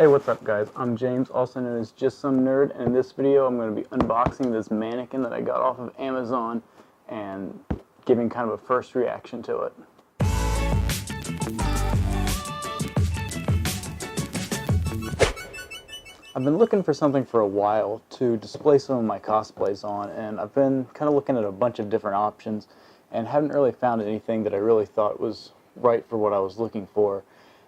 Hey, what's up guys? I'm James, also known as Just Some Nerd, and in this video I'm going to be unboxing this mannequin that I got off of Amazon and giving kind of a first reaction to it. I've been looking for something for a while to display some of my cosplays on, and I've been kind of looking at a bunch of different options and haven't really found anything that I really thought was right for what I was looking for.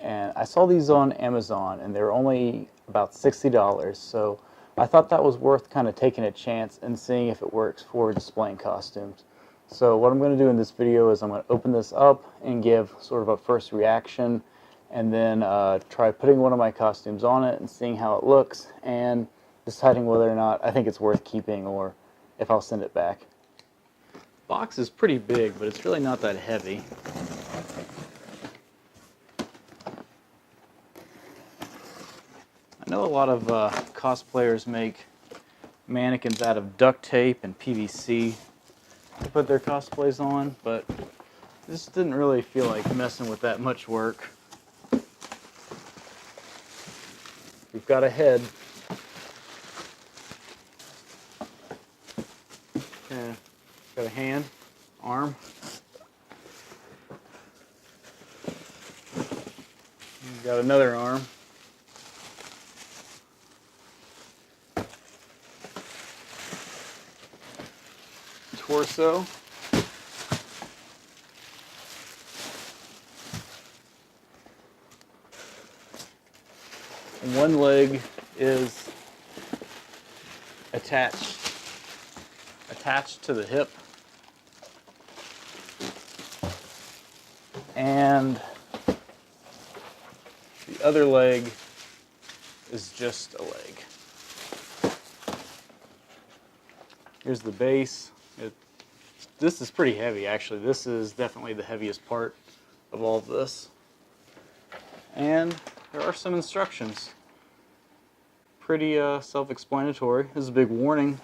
And I saw these on Amazon and they were only about $60, so I thought that was worth kind of taking a chance and seeing if it works for displaying costumes. So what I'm going to do in this video is I'm going to open this up and give sort of a first reaction, and then try putting one of my costumes on it and seeing how it looks and deciding whether or not I think it's worth keeping or if I'll send it back. The box is pretty big, but it's really not that heavy. I know a lot of cosplayers make mannequins out of duct tape and PVC to put their cosplays on, but this didn't really feel like messing with that much work. We've got a head. Okay. Got a hand, arm. We've got another arm. Torso. And one leg is attached to the hip, and the other leg is just a leg. Here's the base. This is pretty heavy, actually. This is definitely the heaviest part of all of this. And there are some instructions. Pretty self-explanatory. There's a big warning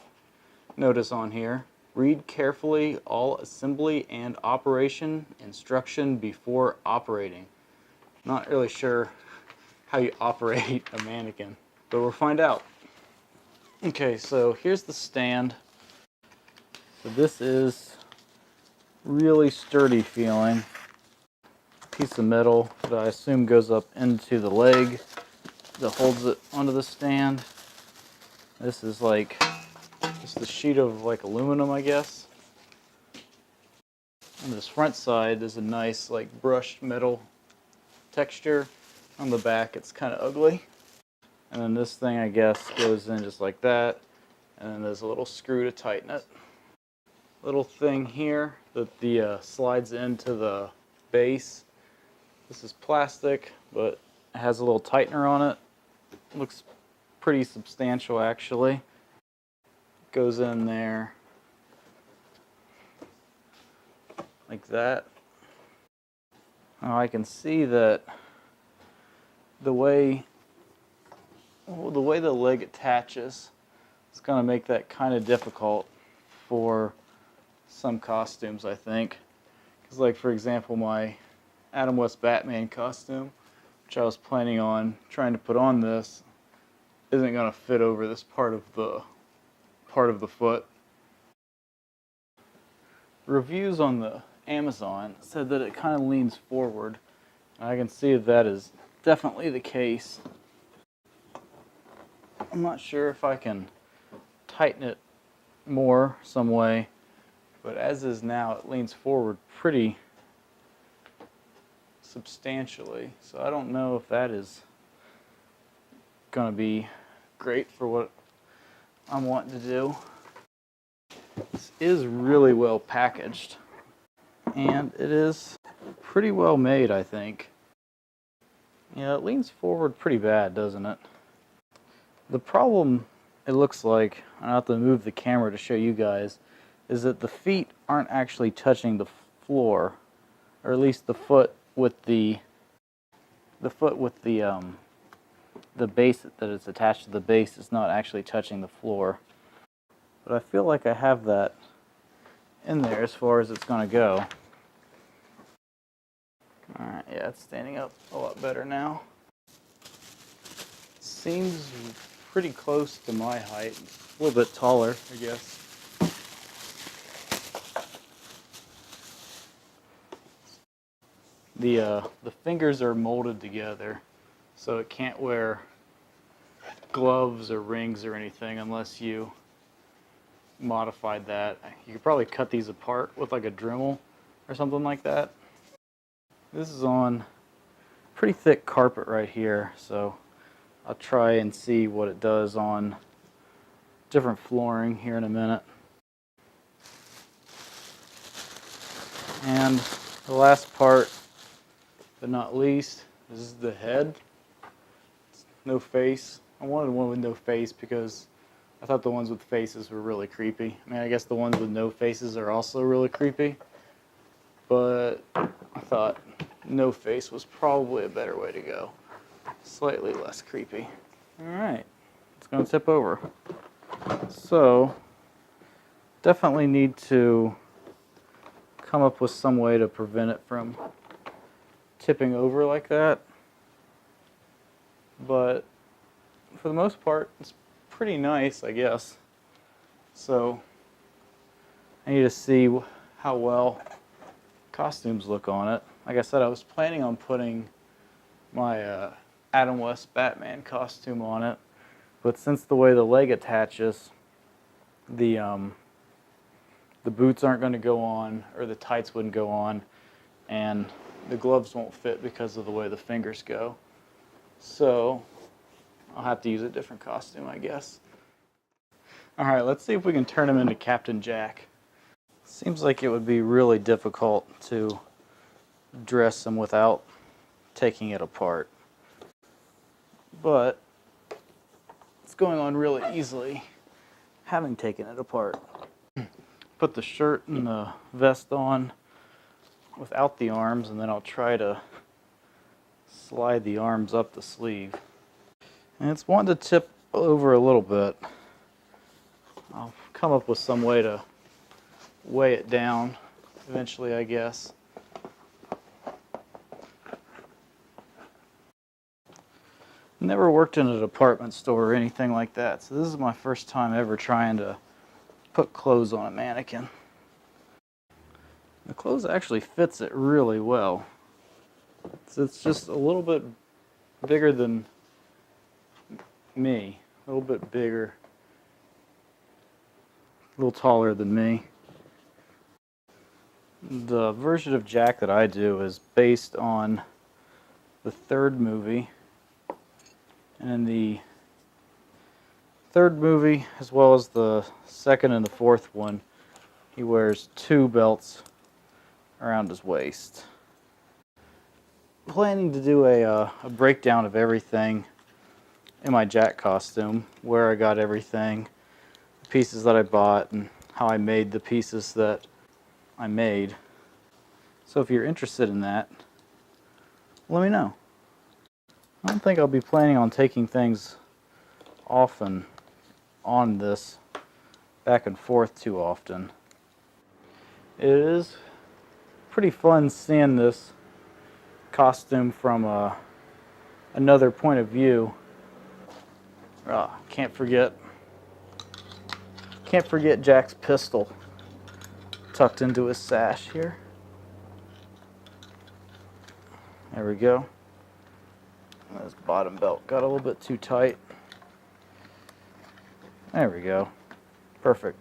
notice on here. Read carefully all assembly and operation instruction before operating. Not really sure how you operate a mannequin, but we'll find out. Okay, so here's the stand. So this is really sturdy feeling. Piece of metal that I assume goes up into the leg that holds it onto the stand. This is like just a sheet of like aluminum, I guess. On this front side there's a nice like brushed metal texture. On the back it's kind of ugly. And then this thing, I guess, goes in just like that. And then there's a little screw to tighten it. Little thing here that the slides into the base. This is plastic, but it has a little tightener on it. Looks pretty substantial, actually. Goes in there like that. Now I can see that the way the leg attaches is going to make that kind of difficult for some costumes, I think. Because, like, for example, my Adam West Batman costume, which I was planning on trying to put on this, isn't going to fit over this part of the foot. Reviews on the Amazon said that it kind of leans forward, and I can see that is definitely the case. I'm not sure if I can tighten it more some way, but as is now, it leans forward pretty substantially. So I don't know if that is going to be great for what I'm wanting to do. This is really well packaged, and it is pretty well made, I think. Yeah, it leans forward pretty bad, doesn't it? The problem, it looks like, I'll have to move the camera to show you guys, is that the feet aren't actually touching the floor, or at least the foot with the base that is attached to the base is not actually touching the floor. But I feel like I have that in there as far as it's going to go. Alright, yeah, it's standing up a lot better now. seems pretty close to my height. A little bit taller, I guess. The fingers are molded together, so it can't wear gloves or rings or anything unless you modified that. You could probably cut these apart with like a Dremel or something like that. This is on pretty thick carpet right here, so I'll try and see what it does on different flooring here in a minute. And the last part, but not least, is the head. No face. I wanted one with no face because I thought the ones with faces were really creepy. I mean, I guess the ones with no faces are also really creepy, but I thought no face was probably a better way to go. Slightly less creepy. Alright, it's going to tip over. So, definitely need to come up with some way to prevent it from tipping over like that. But for the most part, it's pretty nice, I guess. So, I need to see how well costumes look on it. Like I said, I was planning on putting my Adam West Batman costume on it, but since the way the leg attaches, the boots aren't going to go on, or the tights wouldn't go on, and the gloves won't fit because of the way the fingers go. So I'll have to use a different costume, I guess. Alright, let's see if we can turn him into Captain Jack. Seems like it would be really difficult to dress him without taking it apart. But it's going on really easily, having taken it apart. Put the shirt and the vest on without the arms, and then I'll try to slide the arms up the sleeve. And it's wanting to tip over a little bit. I'll come up with some way to weigh it down eventually, I guess. Never worked in a department store or anything like that, so this is my first time ever trying to put clothes on a mannequin. The clothes actually fits it really well. It's just a little bit bigger than me, a little bit bigger, a little taller than me. The version of Jack that I do is based on the third movie. And in the third movie, as well as the second and the fourth one, he wears 2 belts around his waist. I'm planning to do a breakdown of everything in my Jack costume, where I got everything, the pieces that I bought, and how I made the pieces that I made. So if you're interested in that, let me know. I don't think I'll be planning on taking things off and on this back and forth too often. It is pretty fun seeing this costume from another point of view. Can't forget Jack's pistol tucked into his sash here. There we go. This bottom belt got a little bit too tight. There we go. Perfect.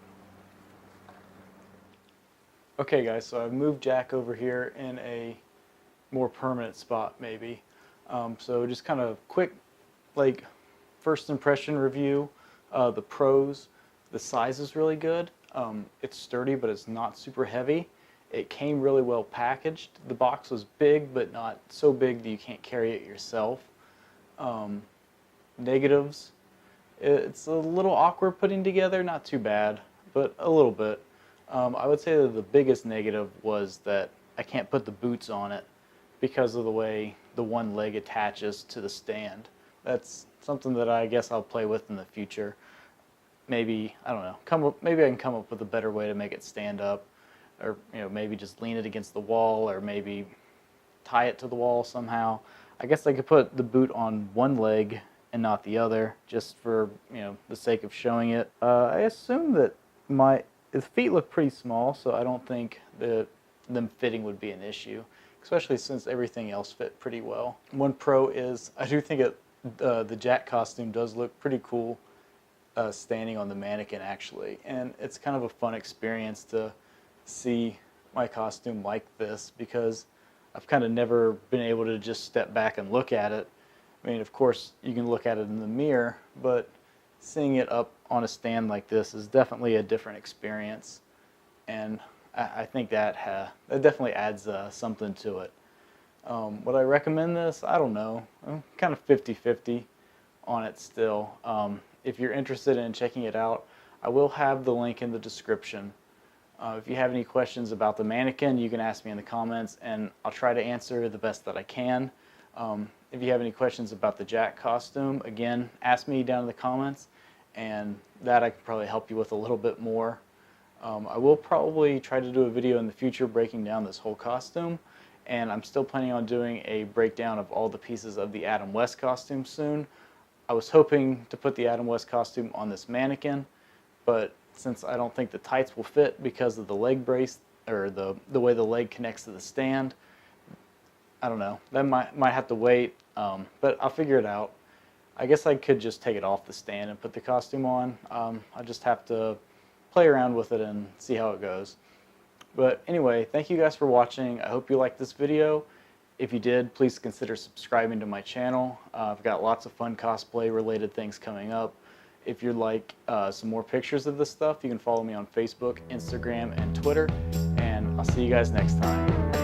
Okay guys, so I've moved Jack over here in a more permanent spot maybe. So just kind of quick, like, first impression review. The pros, the size is really good. It's sturdy, but it's not super heavy. It came really well packaged. The box was big, but not so big that you can't carry it yourself. Negatives, it's a little awkward putting together, not too bad, but a little bit. I would say that the biggest negative was that I can't put the boots on it because of the way the one leg attaches to the stand. That's something that I guess I'll play with in the future. Maybe, I don't know, maybe I can come up with a better way to make it stand up, or maybe just lean it against the wall, or maybe tie it to the wall somehow. I guess I could put the boot on one leg and not the other, just for, you know, the sake of showing it. I assume that his feet look pretty small, so I don't think that them fitting would be an issue, especially since everything else fit pretty well. One pro is I do think the Jack costume does look pretty cool standing on the mannequin, actually, and it's kind of a fun experience to see my costume like this, because I've kind of never been able to just step back and look at it. I mean, of course, you can look at it in the mirror, but seeing it up on a stand like this is definitely a different experience, and I think that definitely adds something to it. Would I recommend this? I don't know. I'm kind of 50-50 on it still. If you're interested in checking it out, I will have the link in the description. If you have any questions about the mannequin, you can ask me in the comments, and I'll try to answer the best that I can. If you have any questions about the Jack costume, again, ask me down in the comments, and that I can probably help you with a little bit more. I will probably try to do a video in the future breaking down this whole costume, and I'm still planning on doing a breakdown of all the pieces of the Adam West costume soon. I was hoping to put the Adam West costume on this mannequin, but since I don't think the tights will fit because of the leg brace, or the way the leg connects to the stand, I don't know. That might have to wait, but I'll figure it out. I guess I could just take it off the stand and put the costume on. I just have to play around with it and see how it goes. But anyway, thank you guys for watching. I hope you liked this video. If you did, please consider subscribing to my channel. I've got lots of fun cosplay related things coming up. If you'd like some more pictures of this stuff, you can follow me on Facebook, Instagram, and Twitter. And I'll see you guys next time.